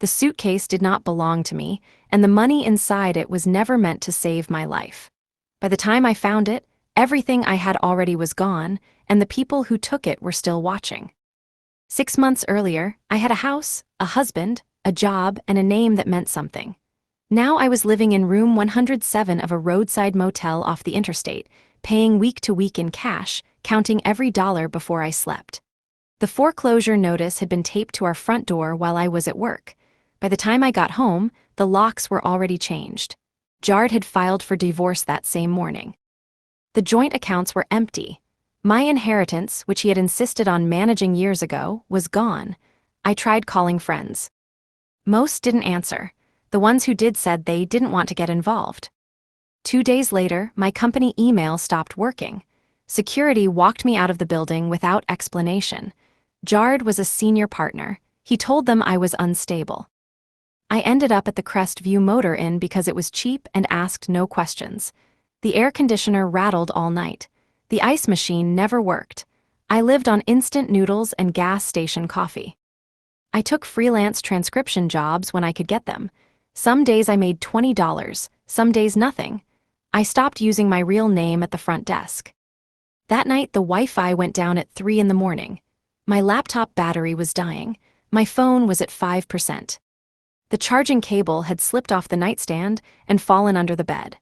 The suitcase did not belong to me, and the money inside it was never meant to save my life. By the time I found it, everything I had already was gone, and the people who took it were still watching. 6 months earlier, I had a house, a husband, a job, and a name that meant something. Now I was living in room 107 of a roadside motel off the interstate, paying week to week in cash, counting every dollar before I slept. The foreclosure notice had been taped to our front door while I was at work. By the time I got home, the locks were already changed. Jard had filed for divorce that same morning. The joint accounts were empty. My inheritance, which he had insisted on managing years ago, was gone. I tried calling friends. Most didn't answer. The ones who did said they didn't want to get involved. 2 days later, my company email stopped working. Security walked me out of the building without explanation. Jard was a senior partner. He told them I was unstable. I ended up at the Crestview Motor Inn because it was cheap and asked no questions. The air conditioner rattled all night. The ice machine never worked. I lived on instant noodles and gas station coffee. I took freelance transcription jobs when I could get them. Some days I made $20, some days nothing. I stopped using my real name at the front desk. That night, the Wi-Fi went down at 3 in the morning. My laptop battery was dying. My phone was at 5%. The charging cable had slipped off the nightstand and fallen under the bed.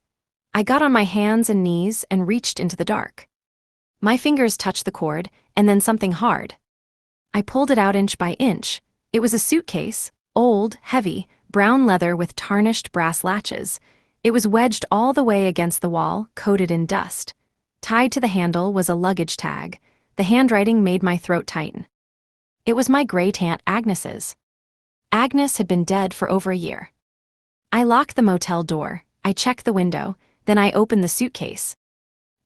I got on my hands and knees and reached into the dark. My fingers touched the cord, and then something hard. I pulled it out inch by inch. It was a suitcase, old, heavy, brown leather with tarnished brass latches. It was wedged all the way against the wall, coated in dust. Tied to the handle was a luggage tag. The handwriting made my throat tighten. It was my great aunt Agnes's. Agnes had been dead for over a year. I locked the motel door, I checked the window, then I opened the suitcase.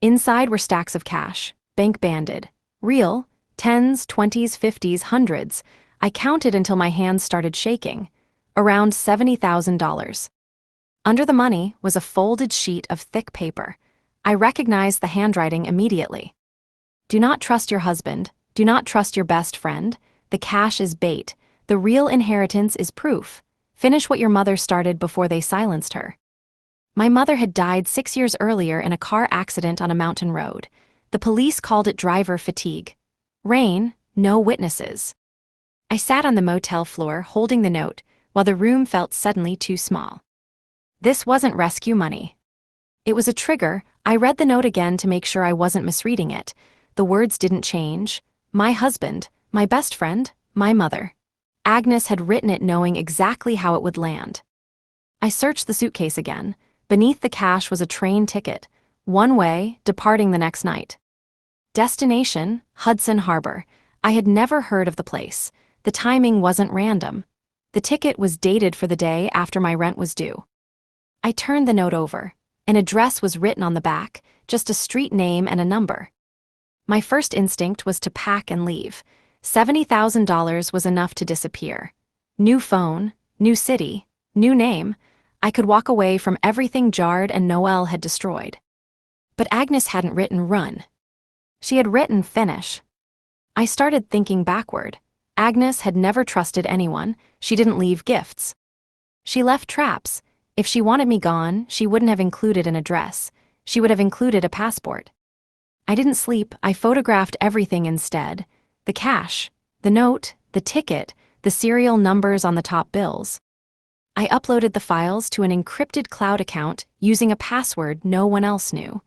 Inside were stacks of cash, bank banded, real, tens, 20s, 50s, hundreds. I counted until my hands started shaking. Around $70,000. Under the money was a folded sheet of thick paper. I recognized the handwriting immediately. Do not trust your husband. Do not trust your best friend. The cash is bait. The real inheritance is proof. Finish what your mother started before they silenced her. My mother had died 6 years earlier in a car accident on a mountain road. The police called it driver fatigue. Rain, no witnesses. I sat on the motel floor holding the note while the room felt suddenly too small. This wasn't rescue money. It was a trigger. I read the note again to make sure I wasn't misreading it. The words didn't change. My husband, my best friend, my mother. Agnes had written it knowing exactly how it would land. I searched the suitcase again. Beneath the cash was a train ticket. One way, departing the next night. Destination, Hudson Harbor. I had never heard of the place. The timing wasn't random. The ticket was dated for the day after my rent was due. I turned the note over. An address was written on the back, just a street name and a number. My first instinct was to pack and leave. $70,000 was enough to disappear. New phone, new city, new name. I could walk away from everything Jard and Noel had destroyed. But Agnes hadn't written run. She had written finish. I started thinking backward. Agnes had never trusted anyone. She didn't leave gifts. She left traps. If she wanted me gone, she wouldn't have included an address. She would have included a passport. I didn't sleep. I photographed everything instead. The cash, the note, the ticket, the serial numbers on the top bills. I uploaded the files to an encrypted cloud account using a password no one else knew.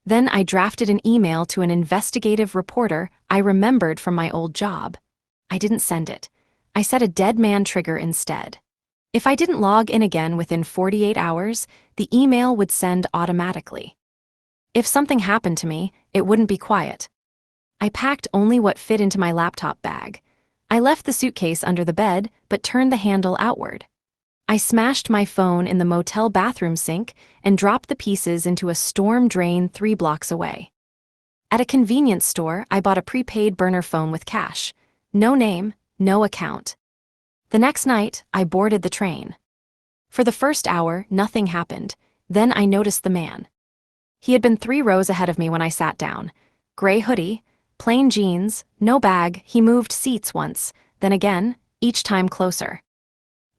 Then I drafted an email to an investigative reporter I remembered from my old job. I didn't send it. I set a dead man trigger instead. If I didn't log in again within 48 hours, the email would send automatically. If something happened to me, it wouldn't be quiet. I packed only what fit into my laptop bag. I left the suitcase under the bed, but turned the handle outward. I smashed my phone in the motel bathroom sink and dropped the pieces into a storm drain 3 blocks away. At a convenience store, I bought a prepaid burner phone with cash. No name, no account. The next night, I boarded the train. For the first hour, nothing happened. Then I noticed the man. He had been 3 rows ahead of me when I sat down. Gray hoodie, plain jeans, no bag. He moved seats once, then again, each time closer.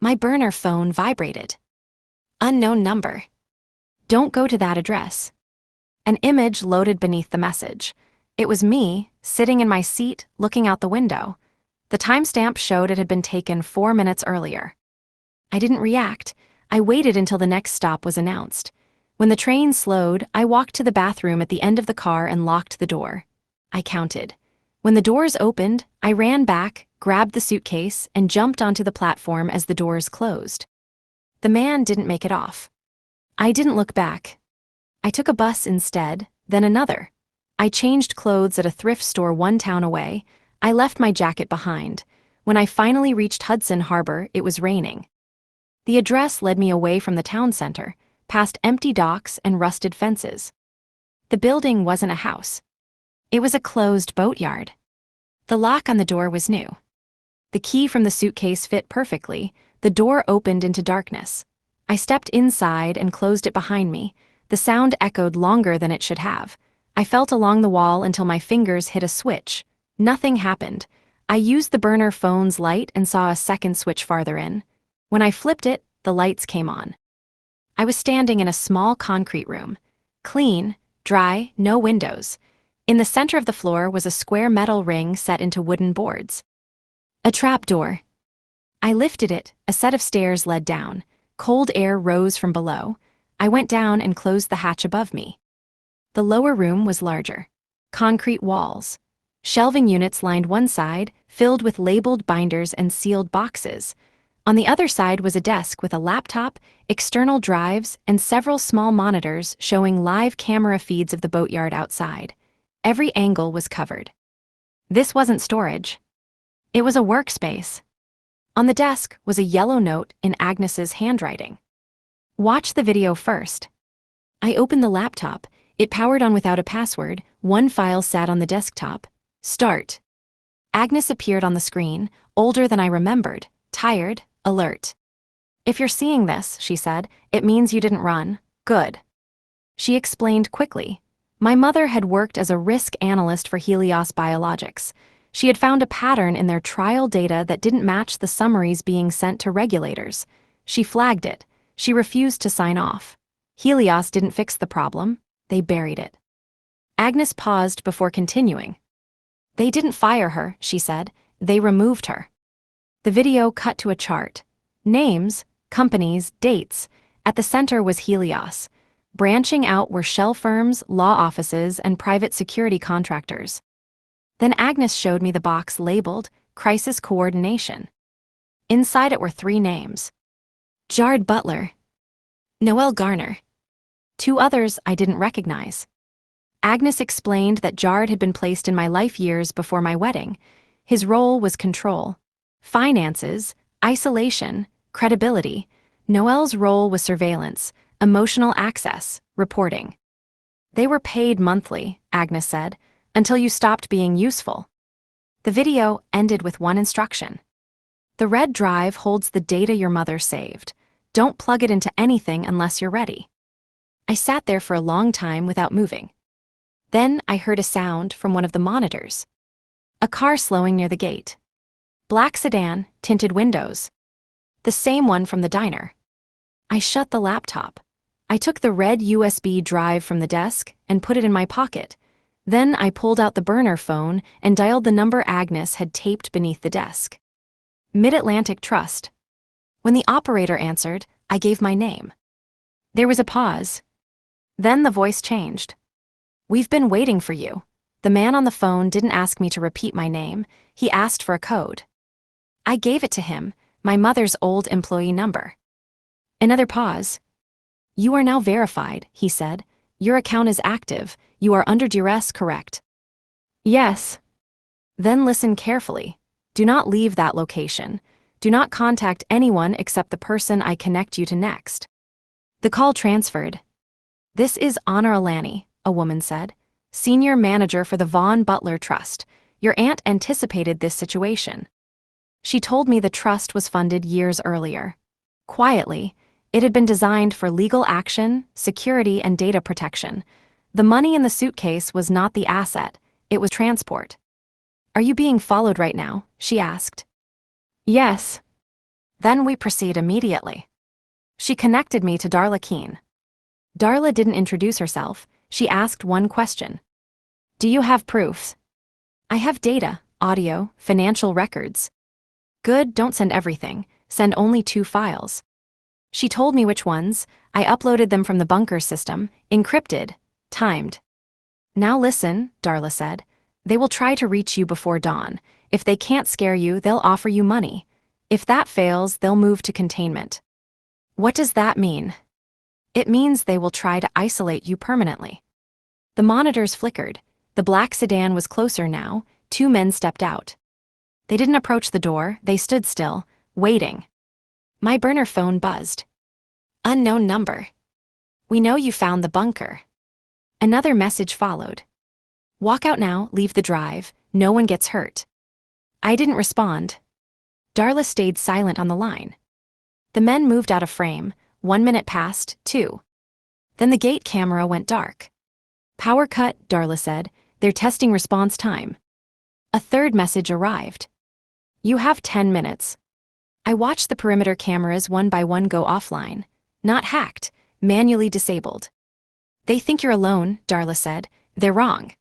My burner phone vibrated. Unknown number. Don't go to that address. An image loaded beneath the message. It was me, sitting in my seat, looking out the window. The timestamp showed it had been taken 4 minutes earlier. I didn't react. I waited until the next stop was announced. When the train slowed, I walked to the bathroom at the end of the car and locked the door. I counted. When the doors opened, I ran back, grabbed the suitcase, and jumped onto the platform as the doors closed. The man didn't make it off. I didn't look back. I took a bus instead, then another. I changed clothes at a thrift store 1 town away. I left my jacket behind. When I finally reached Hudson Harbor, it was raining. The address led me away from the town center, past empty docks and rusted fences. The building wasn't a house. It was a closed boatyard. The lock on the door was new. The key from the suitcase fit perfectly. The door opened into darkness. I stepped inside and closed it behind me. The sound echoed longer than it should have. I felt along the wall until my fingers hit a switch. Nothing happened. I used the burner phone's light and saw a second switch farther in. When I flipped it, the lights came on. I was standing in a small concrete room. Clean, dry, no windows. In the center of the floor was a square metal ring set into wooden boards. A trap door. I lifted it. A set of stairs led down. Cold air rose from below. I went down and closed the hatch above me. The lower room was larger. Concrete walls. Shelving units lined one side, filled with labeled binders and sealed boxes. On the other side was a desk with a laptop, external drives, and several small monitors showing live camera feeds of the boatyard outside. Every angle was covered. This wasn't storage. It was a workspace. On the desk was a yellow note in Agnes's handwriting. Watch the video first. I opened the laptop. It powered on without a password. One file sat on the desktop. Start. Agnes appeared on the screen, older than I remembered, tired, alert. If you're seeing this, she said, it means you didn't run. Good. She explained quickly. My mother had worked as a risk analyst for Helios Biologics. She had found a pattern in their trial data that didn't match the summaries being sent to regulators. She flagged it. She refused to sign off. Helios didn't fix the problem. They buried it. Agnes paused before continuing. They didn't fire her, she said. They removed her. The video cut to a chart. Names, companies, dates. At the center was Helios. Branching out were shell firms, law offices, and private security contractors. Then Agnes showed me the box labeled Crisis Coordination. Inside it were 3 names. Jared Butler. Noel Garner. 2 others I didn't recognize. Agnes explained that Jared had been placed in my life years before my wedding. His role was control. Finances, isolation, credibility. Noel's role was surveillance, emotional access, reporting. They were paid monthly, Agnes said, until you stopped being useful. The video ended with one instruction. The red drive holds the data your mother saved. Don't plug it into anything unless you're ready. I sat there for a long time without moving. Then I heard a sound from one of the monitors. A car slowing near the gate. Black sedan, tinted windows. The same one from the diner. I shut the laptop. I took the red USB drive from the desk and put it in my pocket. Then I pulled out the burner phone and dialed the number Agnes had taped beneath the desk. Mid-Atlantic Trust. When the operator answered, I gave my name. There was a pause. Then the voice changed. We've been waiting for you. The man on the phone didn't ask me to repeat my name. He asked for a code. I gave it to him, my mother's old employee number. Another pause. You are now verified, he said. Your account is active. You are under duress, correct? Yes. Then listen carefully. Do not leave that location. Do not contact anyone except the person I connect you to next. The call transferred. This is Honor Alani, a woman said, senior manager for the Vaughn Butler Trust. Your aunt anticipated this situation. She told me the trust was funded years earlier. Quietly, it had been designed for legal action, security, and data protection. The money in the suitcase was not the asset, it was transport. Are you being followed right now? She asked. Yes. Then we proceed immediately. She connected me to Darla Keene. Darla didn't introduce herself, she asked one question. Do you have proofs? I have data, audio, financial records. Good, don't send everything, send only 2 files. She told me which ones, I uploaded them from the bunker system, encrypted, timed. Now listen, Darla said. They will try to reach you before dawn. If they can't scare you, they'll offer you money. If that fails, they'll move to containment. What does that mean? It means they will try to isolate you permanently. The monitors flickered. The black sedan was closer now. 2 men stepped out. They didn't approach the door, they stood still, waiting. My burner phone buzzed. Unknown number. We know you found the bunker. Another message followed. Walk out now, leave the drive, no one gets hurt. I didn't respond. Darla stayed silent on the line. The men moved out of frame. 1 minute passed, 2. Then the gate camera went dark. Power cut, Darla said. They're testing response time. A third message arrived. You have 10 minutes. I watched the perimeter cameras one by one go offline. Not hacked, manually disabled. They think you're alone, Darla said. They're wrong.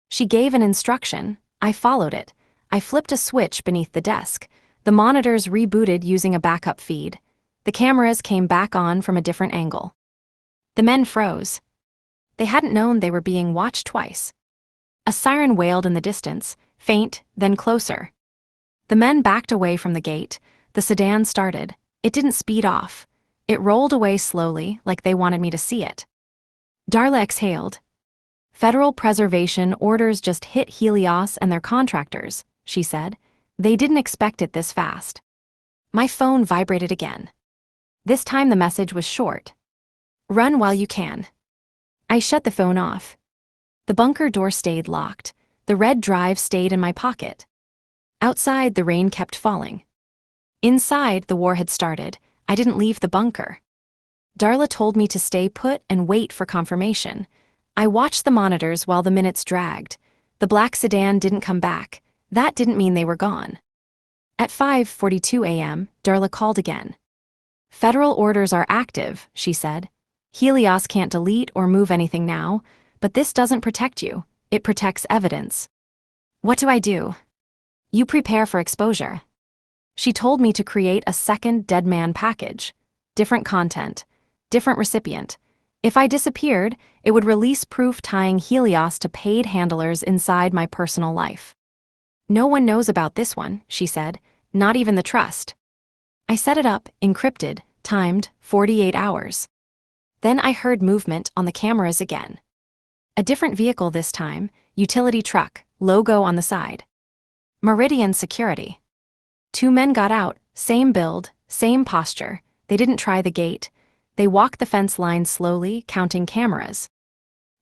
She gave an instruction. I followed it. I flipped a switch beneath the desk. The monitors rebooted using a backup feed. The cameras came back on from a different angle. The men froze. They hadn't known they were being watched twice. A siren wailed in the distance, faint, then closer. The men backed away from the gate. The sedan started. It didn't speed off. It rolled away slowly, like they wanted me to see it. Darla exhaled. Federal preservation orders just hit Helios and their contractors, she said. They didn't expect it this fast. My phone vibrated again. This time the message was short. Run while you can. I shut the phone off. The bunker door stayed locked. The red drive stayed in my pocket. Outside, the rain kept falling. Inside, the war had started. I didn't leave the bunker. Darla told me to stay put and wait for confirmation. I watched the monitors while the minutes dragged. The black sedan didn't come back. That didn't mean they were gone. At 5:42 a.m., Darla called again. Federal orders are active, she said. Helios can't delete or move anything now, but this doesn't protect you. It protects evidence. What do I do? You prepare for exposure. She told me to create a second dead man package. Different content. Different recipient. If I disappeared, it would release proof tying Helios to paid handlers inside my personal life. No one knows about this one, she said, not even the trust. I set it up, encrypted, timed, 48 hours. Then I heard movement on the cameras again. A different vehicle this time, utility truck, logo on the side. Meridian Security. 2 men got out, same build, same posture. They didn't try the gate. They walked the fence line slowly, counting cameras.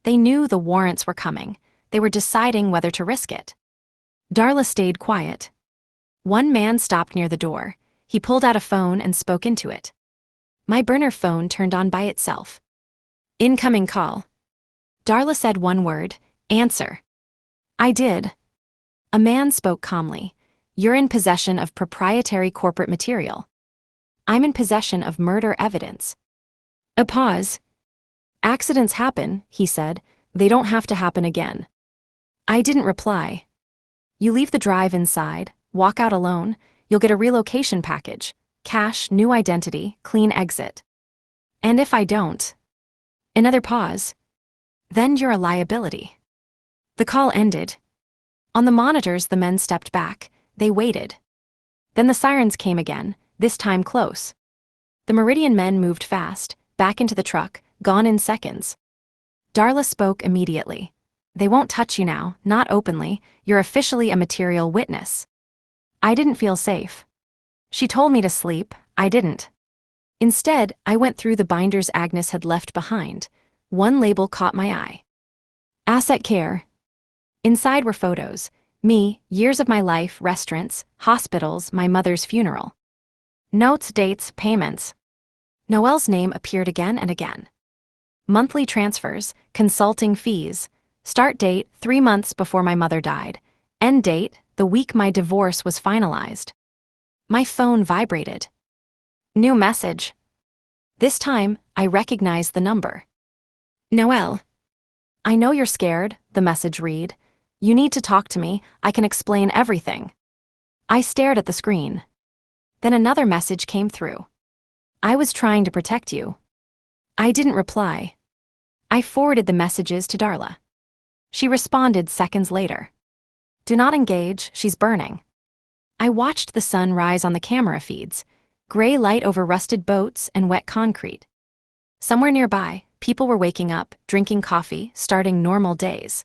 They knew the warrants were coming. They were deciding whether to risk it. Darla stayed quiet. 1 man stopped near the door. He pulled out a phone and spoke into it. My burner phone turned on by itself. Incoming call. Darla said 1 word, answer. I did. A man spoke calmly. You're in possession of proprietary corporate material. I'm in possession of murder evidence. A pause. Accidents happen, he said. They don't have to happen again. I didn't reply. You leave the drive inside, walk out alone, you'll get a relocation package. Cash, new identity, clean exit. And if I don't? Another pause. Then you're a liability. The call ended. On the monitors, the men stepped back. They waited. Then the sirens came again, this time close. The Meridian men moved fast, back into the truck, gone in seconds. Darla spoke immediately. They won't touch you now, not openly. You're officially a material witness. I didn't feel safe. She told me to sleep. I didn't. Instead, I went through the binders Agnes had left behind. 1 label caught my eye. Asset Care. Inside were photos. Me, years of my life, restaurants, hospitals, my mother's funeral. Notes, dates, payments. Noelle's name appeared again and again. Monthly transfers, consulting fees. Start date, 3 months before my mother died. End date, the week my divorce was finalized. My phone vibrated. New message. This time, I recognized the number. Noelle. I know you're scared, the message read. You need to talk to me, I can explain everything. I stared at the screen. Then another message came through. I was trying to protect you. I didn't reply. I forwarded the messages to Darla. She responded seconds later. Do not engage, she's burning. I watched the sun rise on the camera feeds, gray light over rusted boats and wet concrete. Somewhere nearby, people were waking up, drinking coffee, starting normal days.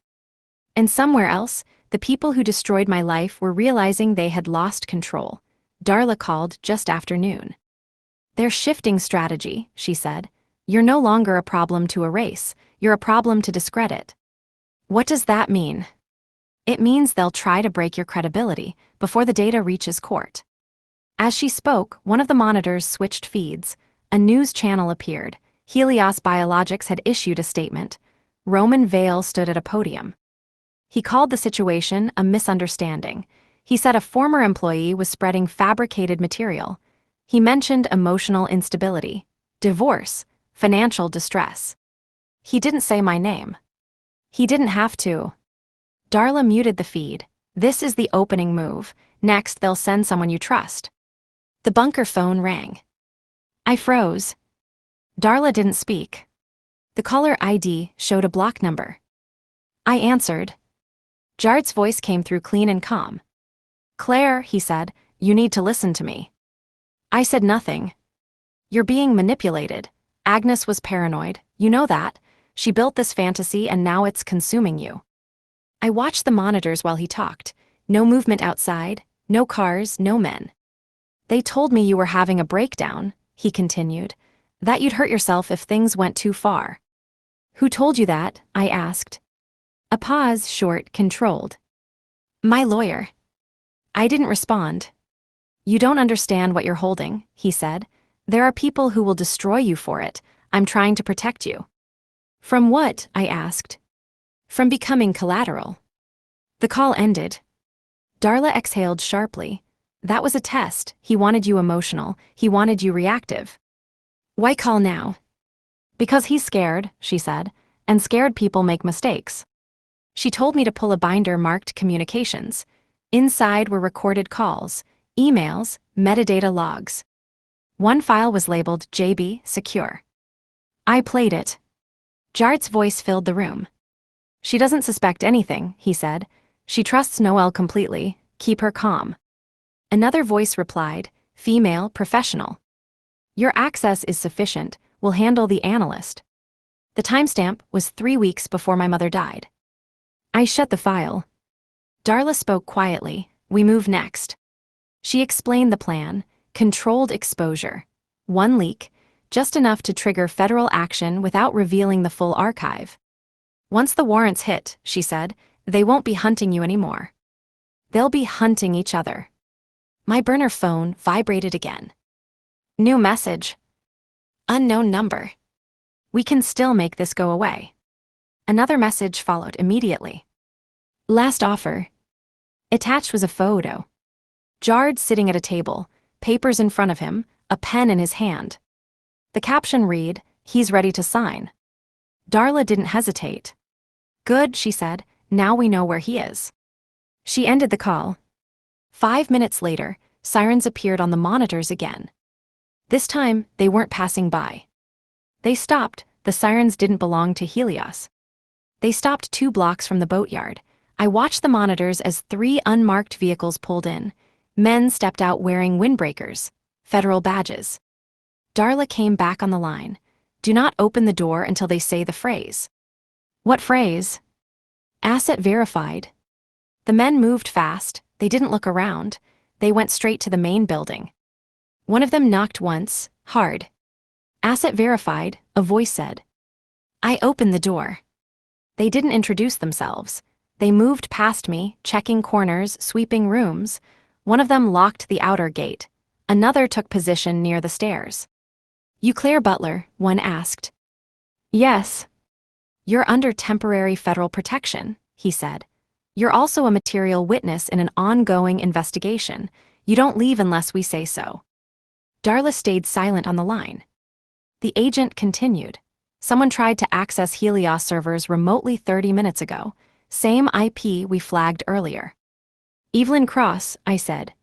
And somewhere else, the people who destroyed my life were realizing they had lost control. Darla called just after noon. They're shifting strategy, she said. You're no longer a problem to erase, you're a problem to discredit. What does that mean? It means they'll try to break your credibility before the data reaches court. As she spoke, one of the monitors switched feeds. A news channel appeared. Helios Biologics had issued a statement. Roman Vale stood at a podium. He called the situation a misunderstanding. He said a former employee was spreading fabricated material. He mentioned emotional instability, divorce, financial distress. He didn't say my name. He didn't have to. Darla muted the feed. This is the opening move. Next, they'll send someone you trust. The bunker phone rang. I froze. Darla didn't speak. The caller ID showed a block number. I answered. Jard's voice came through clean and calm. Claire, he said, you need to listen to me. I said nothing. You're being manipulated. Agnes was paranoid, you know that. She built this fantasy and now it's consuming you. I watched the monitors while he talked. No movement outside, no cars, no men. They told me you were having a breakdown, he continued, that you'd hurt yourself if things went too far. Who told you that? I asked. A pause, short, controlled. My lawyer. I didn't respond. You don't understand what you're holding, he said. There are people who will destroy you for it. I'm trying to protect you. From what? I asked. From becoming collateral. The call ended. Darla exhaled sharply. That was a test. He wanted you emotional. He wanted you reactive. Why call now? Because he's scared, she said, and scared people make mistakes. She told me to pull a binder marked communications. Inside were recorded calls, emails, metadata logs. One file was labeled JB Secure. I played it. Jard's voice filled the room. She doesn't suspect anything, he said. She trusts Noelle completely. Keep her calm. Another voice replied, female, professional. Your access is sufficient. We'll handle the analyst. The timestamp was 3 weeks before my mother died. I shut the file. Darla spoke quietly. We move next. She explained the plan. Controlled exposure. One leak, just enough to trigger federal action without revealing the full archive. Once the warrants hit, she said, they won't be hunting you anymore. They'll be hunting each other. My burner phone vibrated again. New message. Unknown number. We can still make this go away. Another message followed immediately. Last offer. Attached was a photo. Jard sitting at a table, papers in front of him, a pen in his hand. The caption read, he's ready to sign. Darla didn't hesitate. Good, she said, now we know where he is. She ended the call. 5 minutes later, sirens appeared on the monitors again. This time, they weren't passing by. They stopped. The sirens didn't belong to Helios. They stopped 2 blocks from the boatyard. I watched the monitors as 3 unmarked vehicles pulled in. Men stepped out wearing windbreakers, federal badges. Darla came back on the line. Do not open the door until they say the phrase. What phrase? Asset verified. The men moved fast. They didn't look around. They went straight to the main building. One of them knocked once, hard. Asset verified, a voice said. I opened the door. They didn't introduce themselves. They moved past me, checking corners, sweeping rooms. One of them locked the outer gate. Another took position near the stairs. You Claire Butler? One asked. Yes. You're under temporary federal protection, he said. You're also a material witness in an ongoing investigation. You don't leave unless we say so. Darla stayed silent on the line. The agent continued. Someone tried to access Helios servers remotely 30 minutes ago. Same IP we flagged earlier. Evelyn Cross, I said.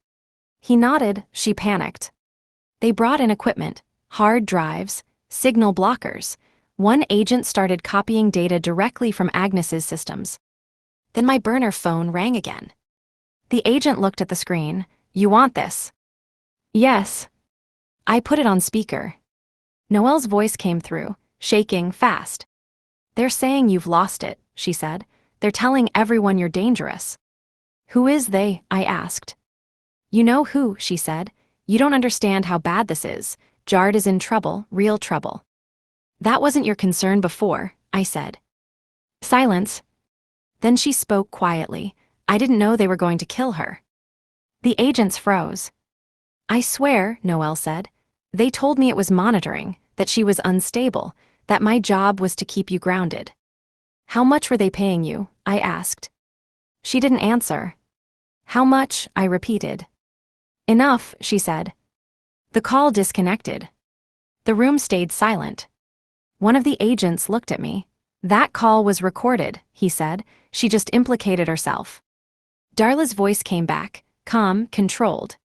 He nodded, she panicked. They brought in equipment, hard drives, signal blockers. One agent started copying data directly from Agnes's systems. Then my burner phone rang again. The agent looked at the screen. You want this? Yes. I put it on speaker. Noelle's voice came through, shaking fast. They're saying you've lost it, she said. They're telling everyone you're dangerous. Who is they? I asked. You know who, she said. You don't understand how bad this is. Jard is in trouble, real trouble. That wasn't your concern before, I said. Silence. Then she spoke quietly. I didn't know they were going to kill her. The agents froze. I swear, Noelle said. They told me it was monitoring, that she was unstable, that my job was to keep you grounded. How much were they paying you? I asked. She didn't answer. How much? I repeated. Enough, she said. The call disconnected. The room stayed silent. One of the agents looked at me. That call was recorded, he said. She just implicated herself. Darla's voice came back, calm, controlled.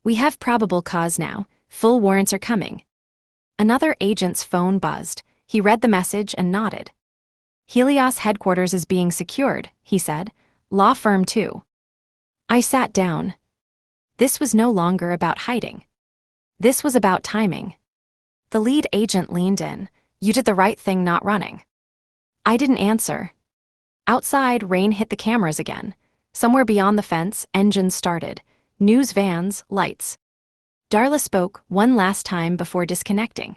We have probable cause now. Full warrants are coming. Another agent's phone buzzed. He read the message and nodded. Helios headquarters is being secured, he said. Law firm too. I sat down. This was no longer about hiding. This was about timing. The lead agent leaned in. You did the right thing not running. I didn't answer. Outside, rain hit the cameras again. Somewhere beyond the fence, engines started. News vans, lights. Darla spoke one last time before disconnecting.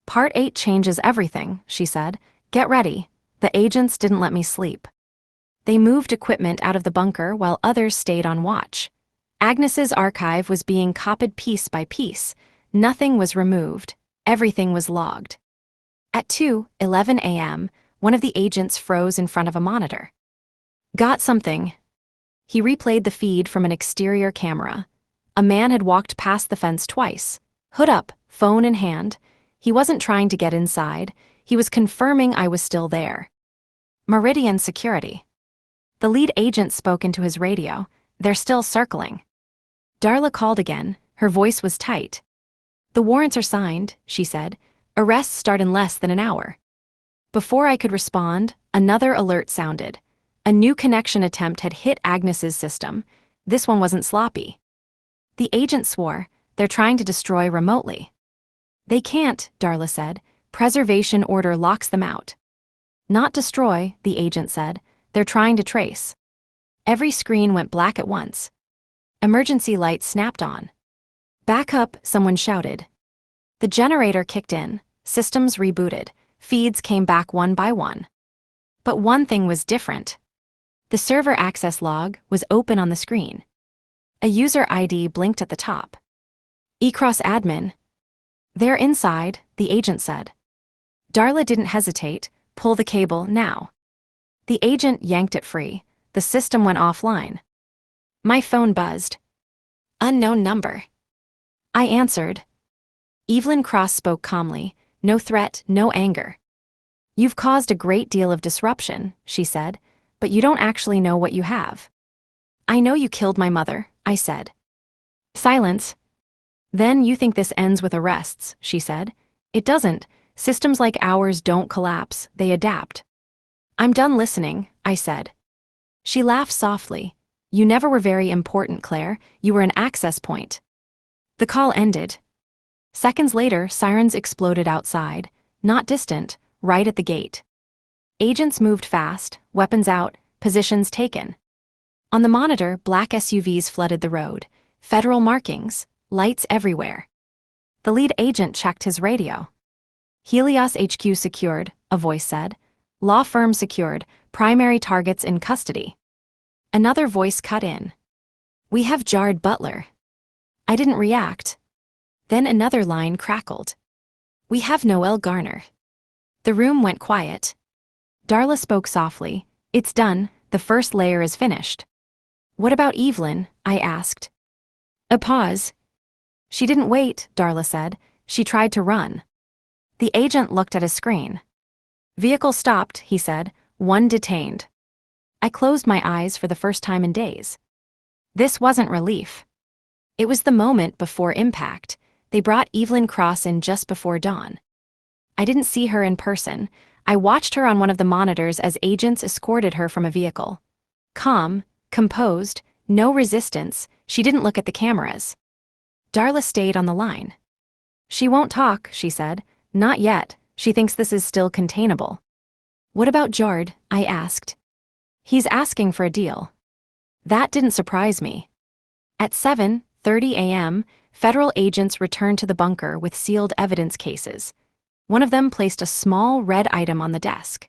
Part 8 changes everything, she said. Get ready. The agents didn't let me sleep. They moved equipment out of the bunker while others stayed on watch. Agnes's archive was being copied piece by piece. Nothing was removed. Everything was logged. At 2:11 a.m., one of the agents froze in front of a monitor. Got something. He replayed the feed from an exterior camera. A man had walked past the fence twice, hood up, phone in hand. He wasn't trying to get inside. He was confirming I was still there. Meridian Security. The lead agent spoke into his radio. They're still circling. Darla called again. Her voice was tight. The warrants are signed, she said. Arrests start in less than an hour. Before I could respond, another alert sounded. A new connection attempt had hit Agnes's system. This one wasn't sloppy. The agent swore. They're trying to destroy remotely. They can't, Darla said. Preservation order locks them out. Not destroy, the agent said. They're trying to trace. Every screen went black at once. Emergency lights snapped on. Back up, someone shouted. The generator kicked in. Systems rebooted. Feeds came back one by one. But one thing was different. The server access log was open on the screen. A user ID blinked at the top. eCross admin. They're inside, the agent said. Darla didn't hesitate. Pull the cable now. The agent yanked it free. The system went offline. My phone buzzed. Unknown number. I answered. Evelyn Cross spoke calmly. No threat, no anger. You've caused a great deal of disruption, she said, but you don't actually know what you have. I know you killed my mother, I said. Silence. Then you think this ends with arrests, she said. It doesn't. Systems like ours don't collapse, they adapt. I'm done listening, I said. She laughed softly. You never were very important, Claire. You were an access point. The call ended. Seconds later, sirens exploded outside, not distant, right at the gate. Agents moved fast, weapons out, positions taken. On the monitor, black SUVs flooded the road, federal markings, lights everywhere. The lead agent checked his radio. Helios HQ secured, a voice said. Law firm secured, primary targets in custody. Another voice cut in. We have Jard Butler. I didn't react. Then another line crackled. We have Noelle Garner. The room went quiet. Darla spoke softly. It's done, the first layer is finished. What about Evelyn? I asked. A pause. She didn't wait, Darla said. She tried to run. The agent looked at his screen. Vehicle stopped, he said. One detained. I closed my eyes for the first time in days. This wasn't relief. It was the moment before impact. They brought Evelyn Cross in just before dawn. I didn't see her in person. I watched her on one of the monitors as agents escorted her from a vehicle. Calm, composed, no resistance, she didn't look at the cameras. Darla stayed on the line. She won't talk, she said. Not yet. She thinks this is still containable. What about Jard? I asked. He's asking for a deal. That didn't surprise me. At 7:30 a.m., federal agents returned to the bunker with sealed evidence cases. One of them placed a small red item on the desk.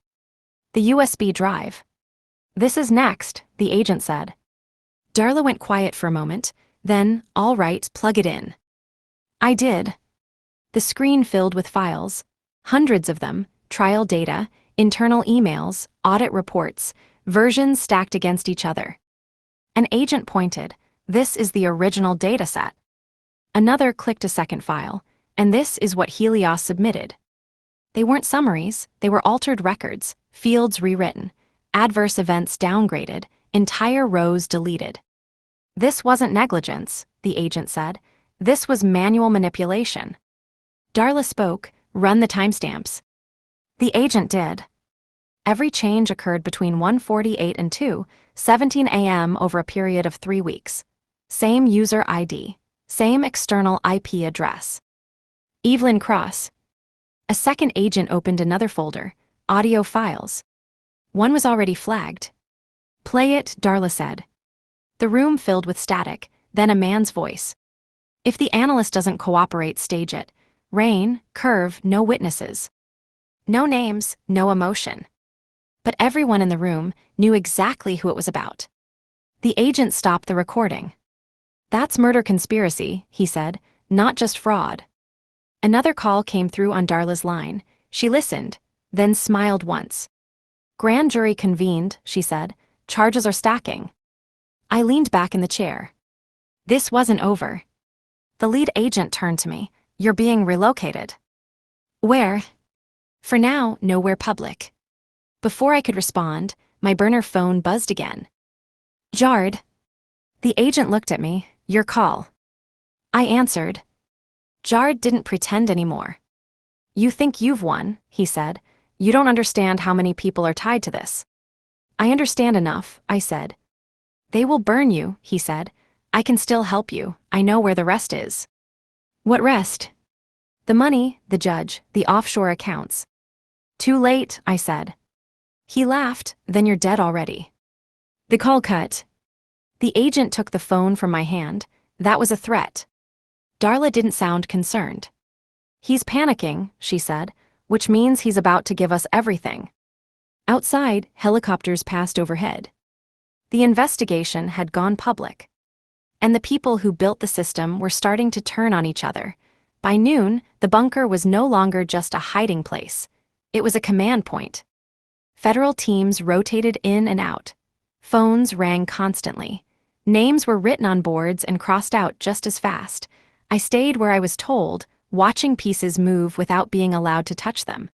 The USB drive. This is next, the agent said. Darla went quiet for a moment, then, all right, plug it in. I did. The screen filled with files, hundreds of them, trial data, internal emails, audit reports, versions stacked against each other. An agent pointed, this is the original dataset. Another clicked a second file, and this is what Helios submitted. They weren't summaries, they were altered records, fields rewritten, adverse events downgraded, entire rows deleted. This wasn't negligence, the agent said. This was manual manipulation. Darla spoke, run the timestamps. The agent did. Every change occurred between 1:48 and 2:17 a.m. over a period of 3 weeks. Same user ID, same external IP address. Evelyn Cross. A second agent opened another folder, audio files. One was already flagged. Play it, Darla said. The room filled with static, then a man's voice. If the analyst doesn't cooperate, stage it. Rain, curve, no witnesses. No names, no emotion. But everyone in the room knew exactly who it was about. The agent stopped the recording. That's murder conspiracy, he said, not just fraud. Another call came through on Darla's line. She listened, then smiled once. Grand jury convened, she said. Charges are stacking. I leaned back in the chair. This wasn't over. The lead agent turned to me. You're being relocated. Where? For now, nowhere public. Before I could respond, my burner phone buzzed again. Jard. The agent looked at me. Your call. I answered. Jard didn't pretend anymore. You think you've won, he said. You don't understand how many people are tied to this. I understand enough, I said. They will burn you, he said. I can still help you. I know where the rest is. What rest? The money, the judge, the offshore accounts. Too late, I said. He laughed, then you're dead already. The call cut. The agent took the phone from my hand. That was a threat. Darla didn't sound concerned. He's panicking, she said, which means he's about to give us everything. Outside, helicopters passed overhead. The investigation had gone public. And the people who built the system were starting to turn on each other. By noon, the bunker was no longer just a hiding place. It was a command point. Federal teams rotated in and out. Phones rang constantly. Names were written on boards and crossed out just as fast. I stayed where I was told, watching pieces move without being allowed to touch them.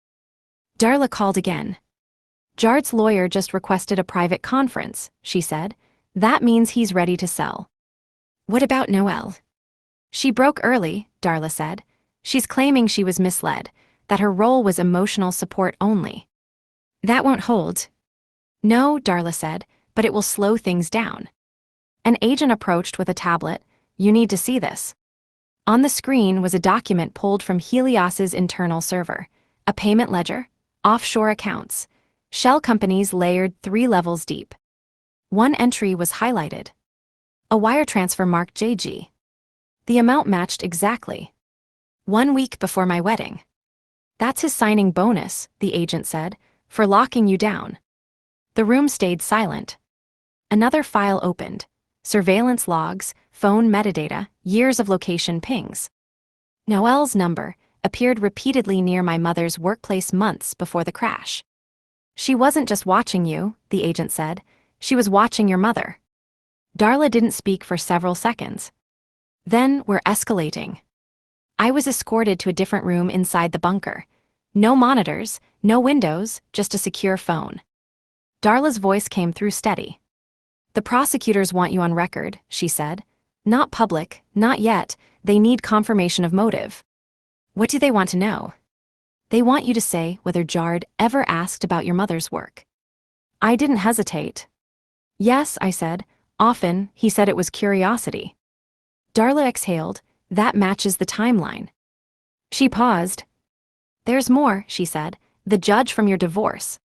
Darla called again. Jard's lawyer just requested a private conference, she said. That means he's ready to sell. What about Noelle? She broke early, Darla said. She's claiming she was misled, that her role was emotional support only. That won't hold. No, Darla said, but it will slow things down. An agent approached with a tablet. You need to see this. On the screen was a document pulled from Helios's internal server, a payment ledger, offshore accounts, shell companies layered 3 levels deep. One entry was highlighted. A wire transfer marked JG. The amount matched exactly. 1 week before my wedding. That's his signing bonus, the agent said, for locking you down. The room stayed silent. Another file opened. Surveillance logs, phone metadata, years of location pings. Noelle's number appeared repeatedly near my mother's workplace months before the crash. She wasn't just watching you, the agent said. She was watching your mother. Darla didn't speak for several seconds. Then we're escalating. I was escorted to a different room inside the bunker. No monitors, no windows, just a secure phone. Darla's voice came through steady. The prosecutors want you on record, she said. Not public, not yet. They need confirmation of motive. What do they want to know? They want you to say whether Jard ever asked about your mother's work. I didn't hesitate. Yes, I said. Often, he said it was curiosity. Darla exhaled. That matches the timeline. She paused. There's more, she said. The judge from your divorce.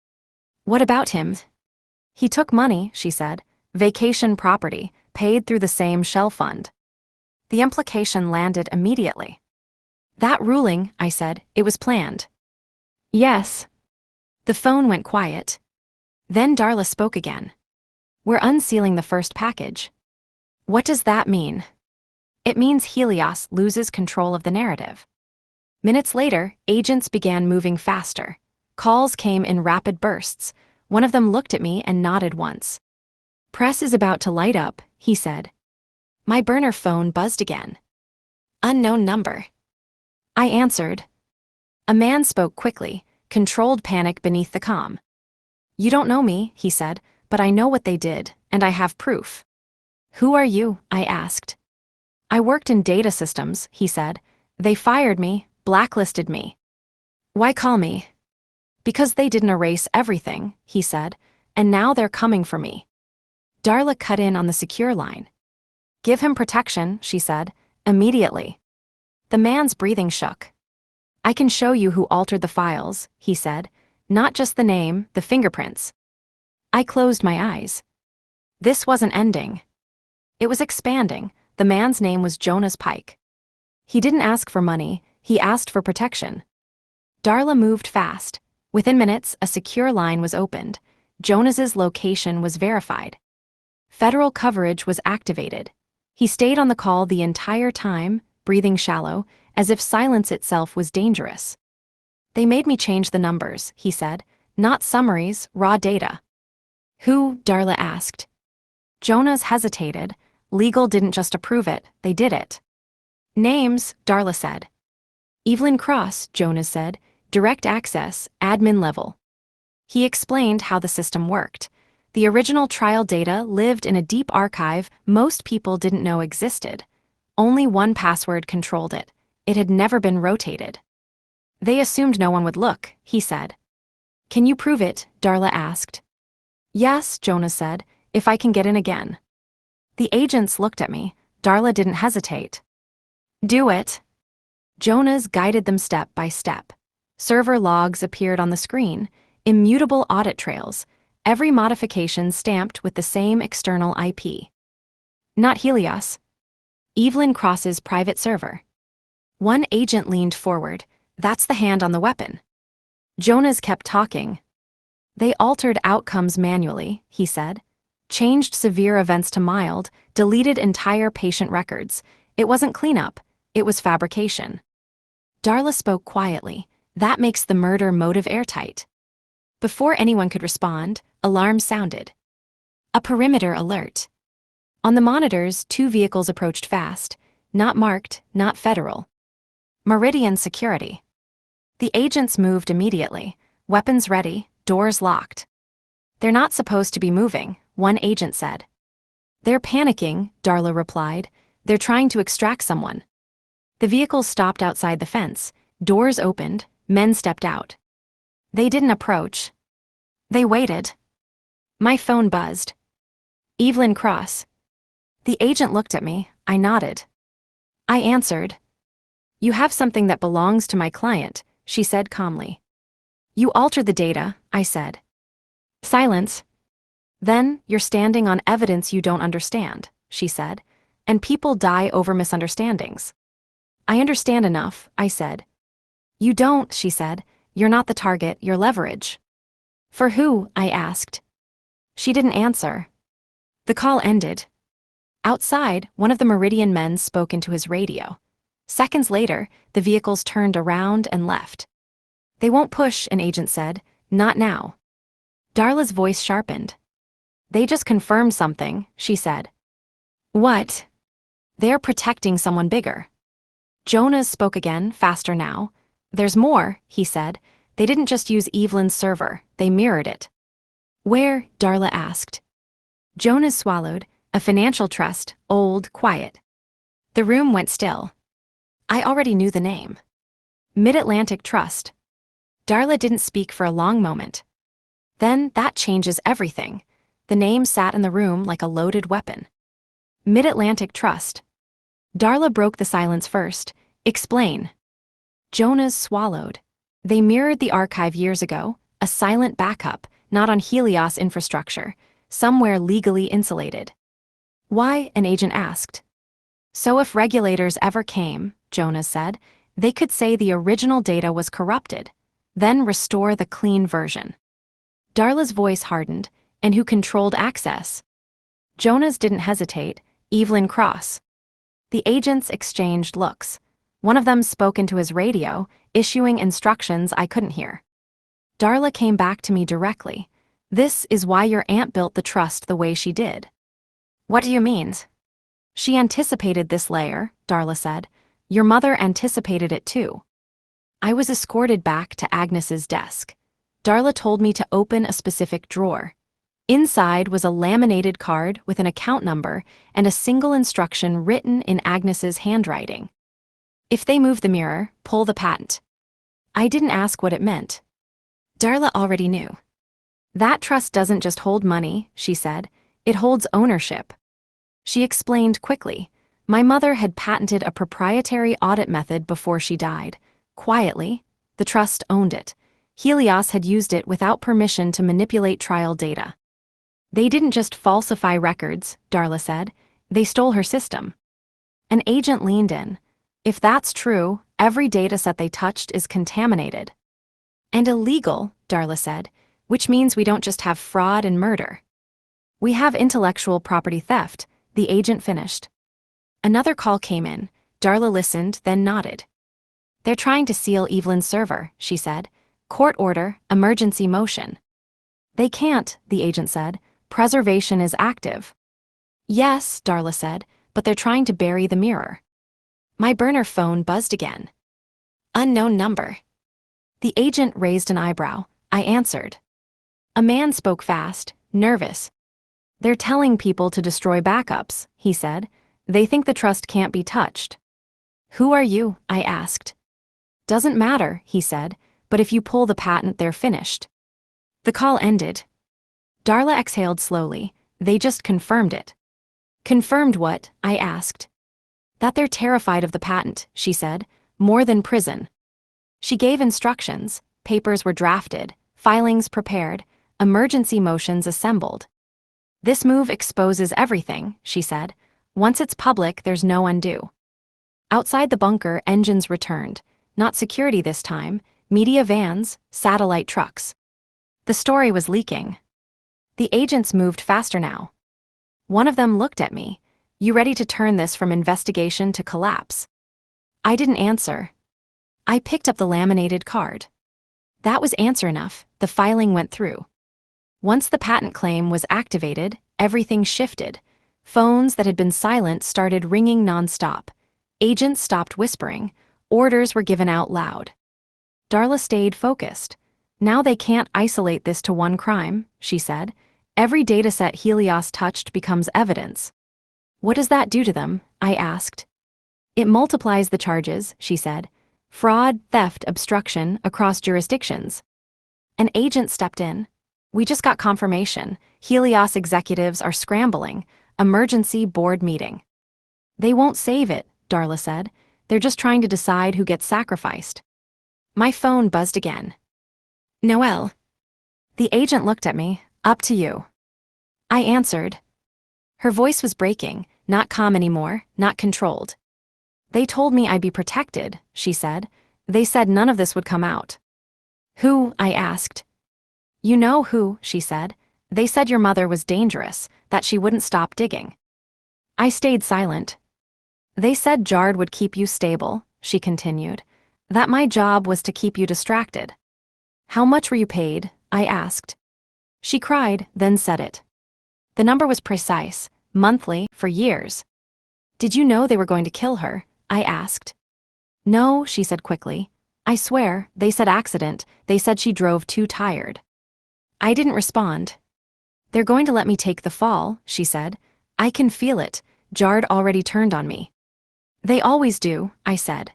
What about him? He took money, she said. Vacation property, paid through the same shell fund. The implication landed immediately. That ruling, I said, it was planned. Yes. The phone went quiet. Then Darla spoke again. We're unsealing the first package. What does that mean? It means Helios loses control of the narrative. Minutes later, agents began moving faster. Calls came in rapid bursts. One of them looked at me and nodded once. Press is about to light up, he said. My burner phone buzzed again. Unknown number. I answered. A man spoke quickly, controlled panic beneath the calm. You don't know me, he said, but I know what they did, and I have proof. Who are you? I asked. I worked in data systems, he said. They fired me, blacklisted me. Why call me? Because they didn't erase everything, he said, and now they're coming for me. Darla cut in on the secure line. Give him protection, she said, immediately. The man's breathing shook. I can show you who altered the files, he said, not just the name, the fingerprints. I closed my eyes. This wasn't ending. It was expanding. The man's name was Jonas Pike. He didn't ask for money, he asked for protection. Darla moved fast. Within minutes, a secure line was opened. Jonas's location was verified. Federal coverage was activated. He stayed on the call the entire time, breathing shallow, as if silence itself was dangerous. They made me change the numbers, he said, not summaries, raw data. Who? Darla asked. Jonas hesitated. Legal didn't just approve it, they did it. Names, Darla said. Evelyn Cross, Jonas said, direct access, admin level. He explained how the system worked. The original trial data lived in a deep archive most people didn't know existed. Only one password controlled it. It had never been rotated. They assumed no one would look, he said. Can you prove it? Darla asked. Yes, Jonas said, if I can get in again. The agents looked at me. Darla didn't hesitate. Do it. Jonas guided them step by step. Server logs appeared on the screen, immutable audit trails, every modification stamped with the same external IP. Not Helios. Evelyn Cross's private server. One agent leaned forward. That's the hand on the weapon. Jonas kept talking. They altered outcomes manually, he said. Changed severe events to mild, deleted entire patient records. It wasn't cleanup, it was fabrication. Darla spoke quietly. That makes the murder motive airtight. Before anyone could respond, alarms sounded. A perimeter alert. On the monitors, 2 vehicles approached fast, not marked, not federal. Meridian security. The agents moved immediately, weapons ready, doors locked. They're not supposed to be moving, one agent said. They're panicking, Darla replied. They're trying to extract someone. The vehicles stopped outside the fence, doors opened, men stepped out. They didn't approach. They waited. My phone buzzed. Evelyn Cross. The agent looked at me, I nodded. I answered. You have something that belongs to my client, she said calmly. You altered the data, I said. Silence. Then, you're standing on evidence you don't understand, she said, and people die over misunderstandings. I understand enough, I said. You don't, she said. You're not the target, you're leverage. For who? I asked. She didn't answer. The call ended. Outside, one of the Meridian men spoke into his radio. Seconds later, the vehicles turned around and left. They won't push, an agent said. Not now. Darla's voice sharpened. They just confirmed something, she said. What? They're protecting someone bigger. Jonas spoke again, faster now. There's more, he said. They didn't just use Evelyn's server, they mirrored it. Where? Darla asked. Jonas swallowed. A financial trust, old, quiet. The room went still. I already knew the name. Mid-Atlantic Trust. Darla didn't speak for a long moment. Then that changes everything. The name sat in the room like a loaded weapon. Mid-Atlantic Trust. Darla broke the silence first. Explain. Jonas swallowed. They mirrored the archive years ago, a silent backup, not on Helios infrastructure, somewhere legally insulated. Why? An agent asked. So if regulators ever came, Jonas said, they could say the original data was corrupted, then restore the clean version. Darla's voice hardened. And who controlled access? Jonas didn't hesitate. Evelyn Cross. The agents exchanged looks. One of them spoke into his radio, issuing instructions I couldn't hear. Darla came back to me directly. This is why your aunt built the trust the way she did. What do you mean? She anticipated this layer, Darla said. Your mother anticipated it too. I was escorted back to Agnes's desk. Darla told me to open a specific drawer. Inside was a laminated card with an account number and a single instruction written in Agnes's handwriting. If they move the mirror, pull the patent. I didn't ask what it meant. Darla already knew. That trust doesn't just hold money, she said. It holds ownership. She explained quickly. My mother had patented a proprietary audit method before she died. Quietly, the trust owned it. Helios had used it without permission to manipulate trial data. They didn't just falsify records, Darla said. They stole her system. An agent leaned in. If that's true, every dataset they touched is contaminated. And illegal, Darla said, which means we don't just have fraud and murder. We have intellectual property theft, the agent finished. Another call came in. Darla listened, then nodded. They're trying to seal Evelyn's server, she said. Court order, emergency motion. They can't, the agent said. Preservation is active. Yes, Darla said, but they're trying to bury the mirror. My burner phone buzzed again. Unknown number. The agent raised an eyebrow. I answered. A man spoke fast, nervous. They're telling people to destroy backups, he said. They think the trust can't be touched. Who are you? I asked. Doesn't matter, he said, but if you pull the patent, they're finished. The call ended. Darla exhaled slowly. They just confirmed it. Confirmed what? I asked. That they're terrified of the patent, she said. More than prison. She gave instructions. Papers were drafted, filings prepared, emergency motions assembled. This move exposes everything, she said. Once it's public, there's no undo. Outside the bunker, engines returned. Not security this time, media vans, satellite trucks. The story was leaking. The agents moved faster now. One of them looked at me. You ready to turn this from investigation to collapse? I didn't answer. I picked up the laminated card. That was answer enough. The filing went through. Once the patent claim was activated, everything shifted. Phones that had been silent started ringing nonstop. Agents stopped whispering. Orders were given out loud. Darla stayed focused. Now they can't isolate this to one crime, she said. Every dataset Helios touched becomes evidence. What does that do to them? I asked. It multiplies the charges, she said. Fraud, theft, obstruction across jurisdictions. An agent stepped in. We just got confirmation. Helios executives are scrambling. Emergency board meeting. They won't save it, Darla said. They're just trying to decide who gets sacrificed. My phone buzzed again. Noelle. The agent looked at me. Up to you. I answered. Her voice was breaking, not calm anymore, not controlled. They told me I'd be protected, she said. They said none of this would come out. Who? I asked. You know who, she said. They said your mother was dangerous, that she wouldn't stop digging. I stayed silent. They said Jard would keep you stable, she continued. That my job was to keep you distracted. How much were you paid? I asked. She cried, then said it. The number was precise, monthly, for years. Did you know they were going to kill her? I asked. No, she said quickly. I swear, they said accident. They said she drove too tired. I didn't respond. They're going to let me take the fall, she said. I can feel it. Jard already turned on me. They always do, I said.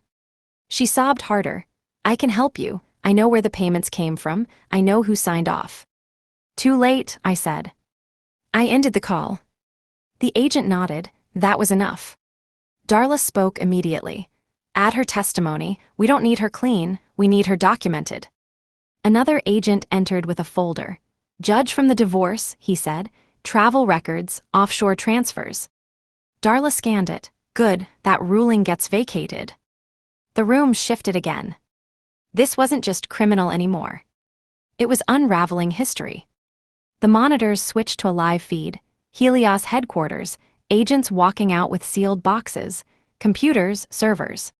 She sobbed harder. I can help you. I know where the payments came from. I know who signed off. Too late, I said. I ended the call. The agent nodded. That was enough. Darla spoke immediately. Add her testimony. We don't need her clean. We need her documented. Another agent entered with a folder. Judge from the divorce, he said. Travel records, offshore transfers. Darla scanned it. Good, that ruling gets vacated. The room shifted again. This wasn't just criminal anymore. It was unraveling history. The monitors switched to a live feed. Helios headquarters, agents walking out with sealed boxes, computers, servers.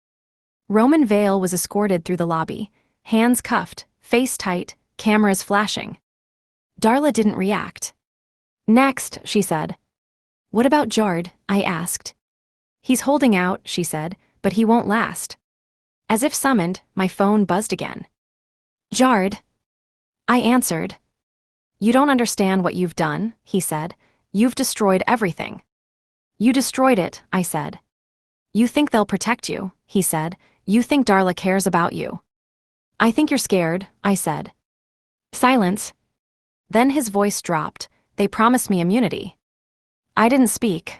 Roman Vale was escorted through the lobby, hands cuffed, face tight, cameras flashing. Darla didn't react. Next, she said. What about Jard? I asked. He's holding out, she said, but he won't last. As if summoned, my phone buzzed again. Jard. I answered. You don't understand what you've done, he said. You've destroyed everything. You destroyed it, I said. You think they'll protect you, he said. You think Darla cares about you. I think you're scared, I said. Silence. Then his voice dropped. They promised me immunity. I didn't speak.